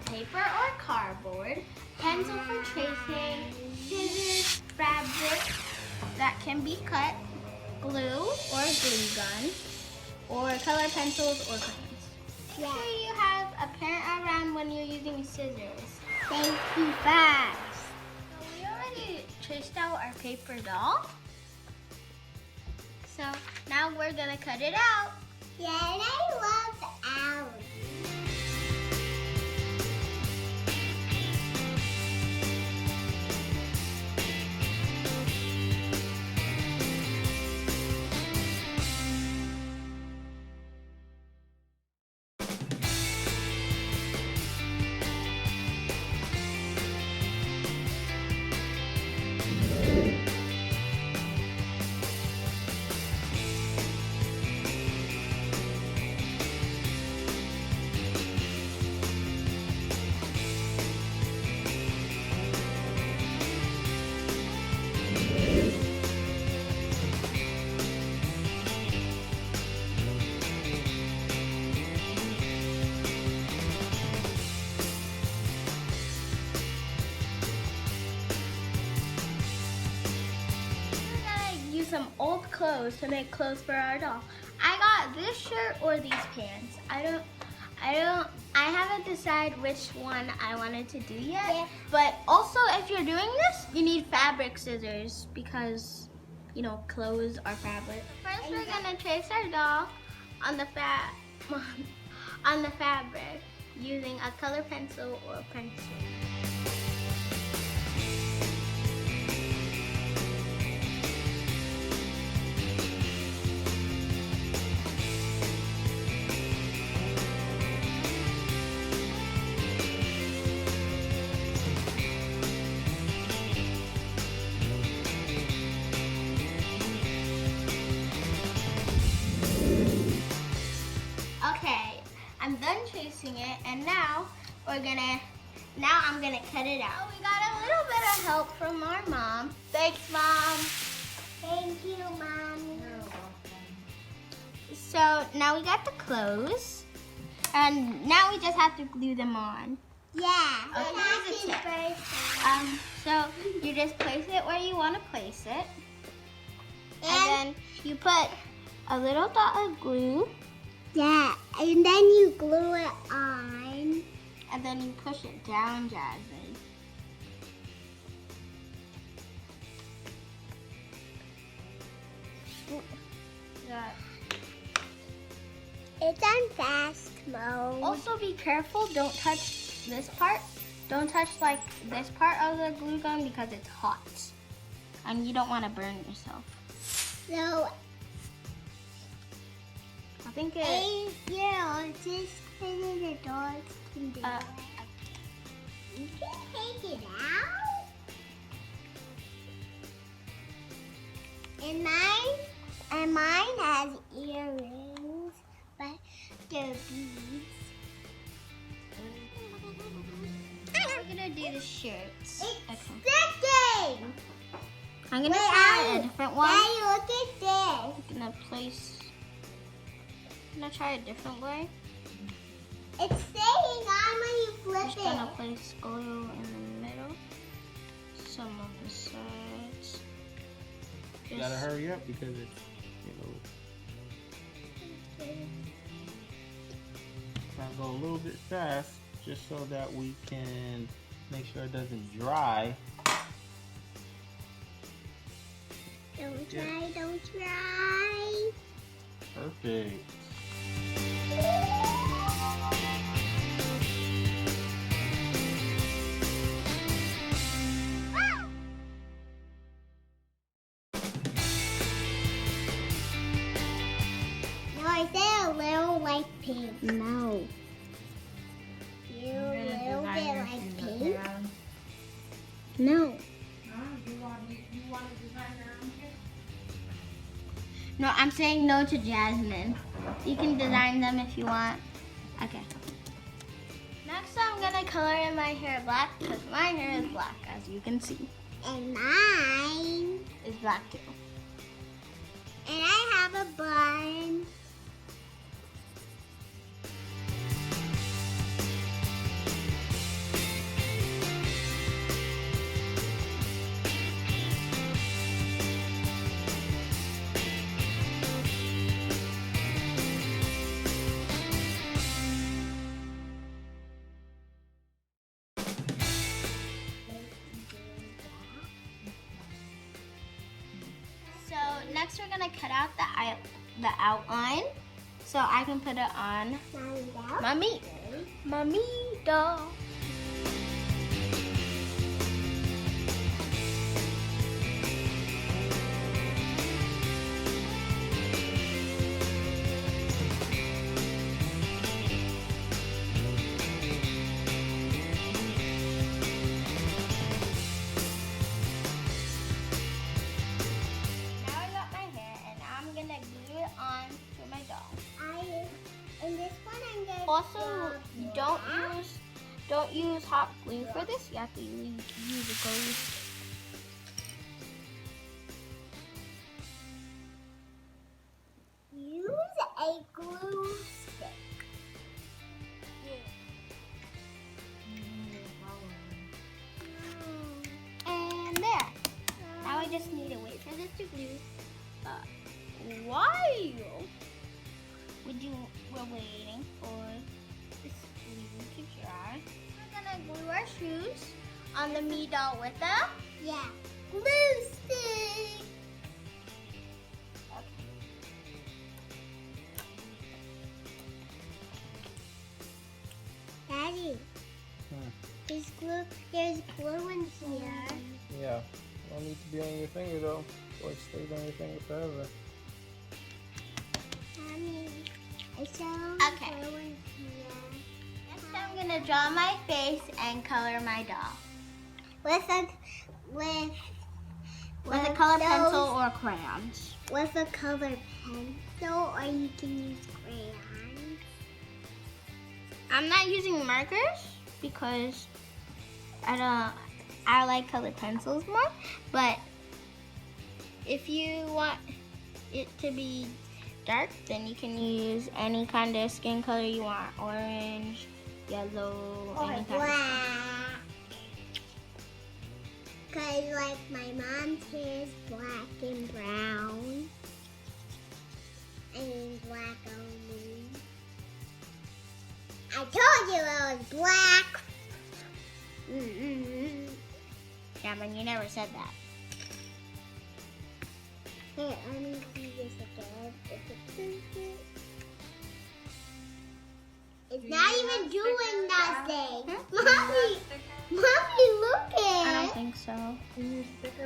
paper or cardboard, pencil for tracing, scissors, fabric that can be cut, glue or glue gun, or color pencils or crayons. Make sure you have a parent around when you're using scissors. Safety first. So we already traced out our paper doll. So now we're gonna cut it out. Yeah, and I love the owl. Some old clothes to make clothes for our doll. I got this shirt or these pants. I haven't decided which one I wanted to do yet. Yeah. But also, if you're doing this, you need fabric scissors because, you know, clothes are fabric. First, we're gonna trace our doll on the fabric using a color pencil or pencil. Okay, I'm done tracing it, and now I'm gonna cut it out. We got a little bit of help from our mom. Thanks, Mom. Thank you, Mom. So now we got the clothes, and now we just have to glue them on. Yeah. Okay, here's a tip. So you just place it where you want to place it, and then you put a little dot of glue. Yeah, and then you glue it on. And then you push it down, Jasmine. That. It's on fast mode. Also be careful, don't touch this part. Don't touch like this part of the glue gun because it's hot. And you don't want to burn yourself. So, I think it... hey, girl, just finish the dogs can do it. You can take it out. And mine has earrings, but they're beads. We're gonna do the shirts. It's sticking. I'm gonna try a different one. Daddy, look at this. I'm gonna try a different way. It's staying on when you flip Just gonna place glue in the middle. Some on the sides. You gotta hurry up because it's, gotta go a little bit fast just so that we can make sure it doesn't dry. Don't try. Perfect. No, I said a little like pink. No. You a little bit like pink? No. No, I'm saying no to Jasmine. You can design them if you want. Okay. Next, I'm gonna color in my hair black because my hair is black, as you can see. And mine Is black too. and I have a bun. we're gonna cut out the outline so I can put it on Mommy doll. Also, don't use hot glue for this. You have to use a glue. Use a glue stick. And there. Now I just need to wait for this to glue. While we're waiting for this glue to dry, we're gonna glue our shoes on the me doll with a glue stick. Daddy, there's glue in here. Yeah. Don't need to be on your finger though, or it stays on your finger forever. Mommy, I saw Okay. glue in here. Next I'm gonna draw my face and color my doll With a color pencil or crayons. With a color pencil, or you can use crayons. I'm not using markers because I like colored pencils more, but if you want it to be dark, then you can use any kind of skin color you want. Orange, yellow, Or any kind of black. Cause like my mom's hair is black and brown. I mean black only. I told you it was black. Jasmine, you never said that. Here, let me see this again. It's not even doing nothing. Mommy, look I at don't it. think so.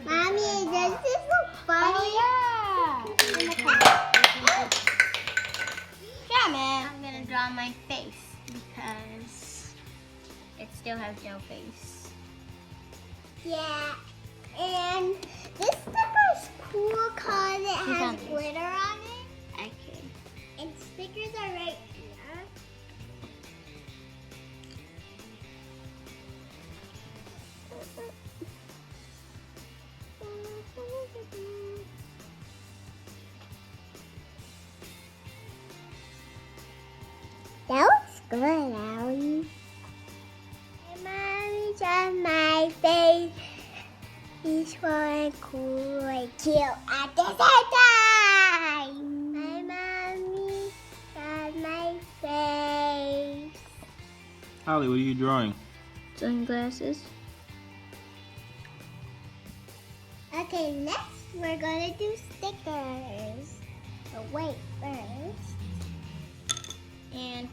Mommy, does this look funny? Oh yeah! Jasmine, I'm gonna draw my face because it still has no face. Yeah, and this sticker's cool because it has glitter on it. Okay. And stickers are right here. That looks good, Allie. Hey, Mommy, just my face. He's so cool and cute at the same time. Hey, Mommy, just my face. Holly, what are you drawing? Sunglasses. Okay, next we're gonna do stickers. But wait, first. And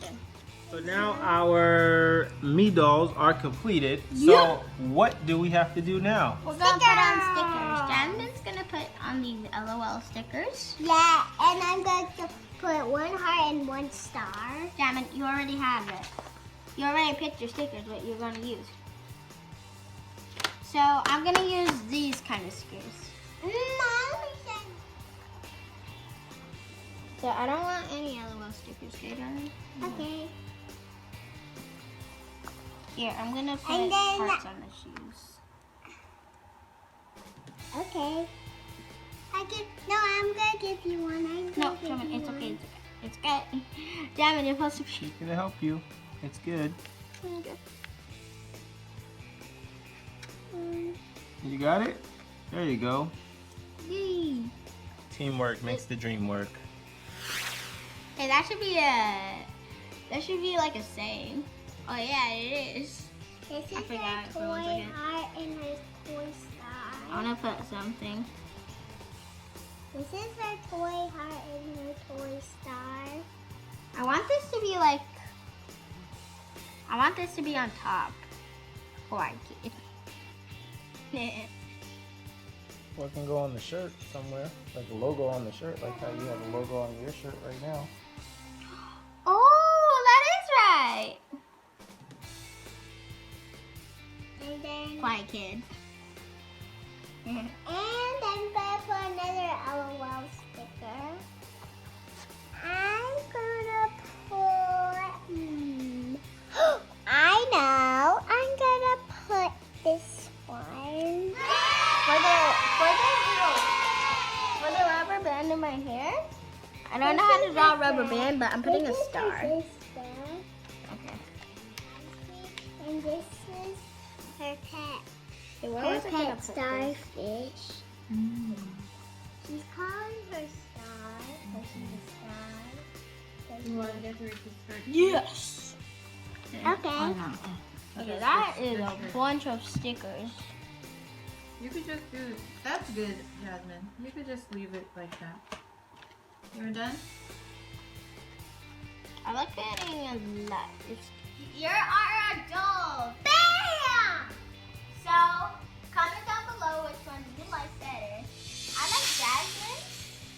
So now our me dolls are completed. So what do we have to do now? we're gonna put on stickers. Jasmine's gonna put on these LOL stickers. Yeah, and I'm going to put one heart and one star. Jasmine, you already have it. You already picked your stickers, what you're gonna use. So I'm gonna use these kind of stickers. So I don't want any LOL stickers, okay, darling? Okay. Here, I'm gonna put And then- hearts on the shoes. Okay. I'm gonna give you one. No, Jasmine, it's okay. It's good. Jasmine, you're supposed to be. She's gonna help you. It's good. Okay. You got it? There you go. Yay. Teamwork makes the dream work. Hey, that should be like a saying. Oh yeah, it is. This is I forgot a for 1 toy second. heart and a toy star. I wanna put something. This is her toy heart and her toy star. I want this to be on top. Poor kid. What can go on the shirt somewhere? Like a logo on the shirt, like how you have a logo on your shirt right now. Oh, that is right. And then Quiet kid. and I'm gonna put another LOL sticker. I'm gonna put I know. I'm gonna put this one. For the rubber band in my hair, I don't know how to draw a rubber band, but I'm putting a star. This is her Okay. and this is her pet. Okay, where Her was I gonna pet put this? starfish. She's calling her star. Because she's a star. You want to decorate this first? Yes. Okay. Okay, that is a bunch of stickers. You could just do it. That's good, Jasmine. You could just leave it like that. You're done? I like adding a lot. You're our adult. Bam! So, comment down below which one you like better. I like Jasmine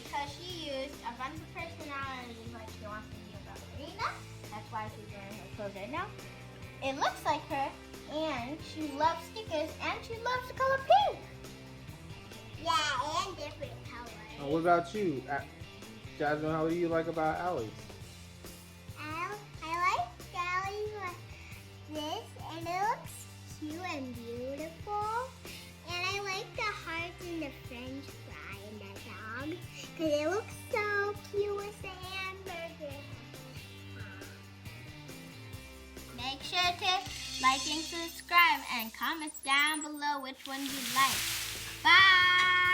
because she used a bunch of personalities, like she wants to be a ballerina. That's why she's wearing her clothes right now. It looks like her, and she loves stickers, and she loves the color pink. Yeah, and different colors. What about you? Jasmine, how do you like about Alex? I like Sally like this, and it looks cute and beautiful. And I like the hearts and the French fry and the dog, because it looks so cute with the hamburger. Make sure to like and subscribe, and comment down below which one you like. Bye!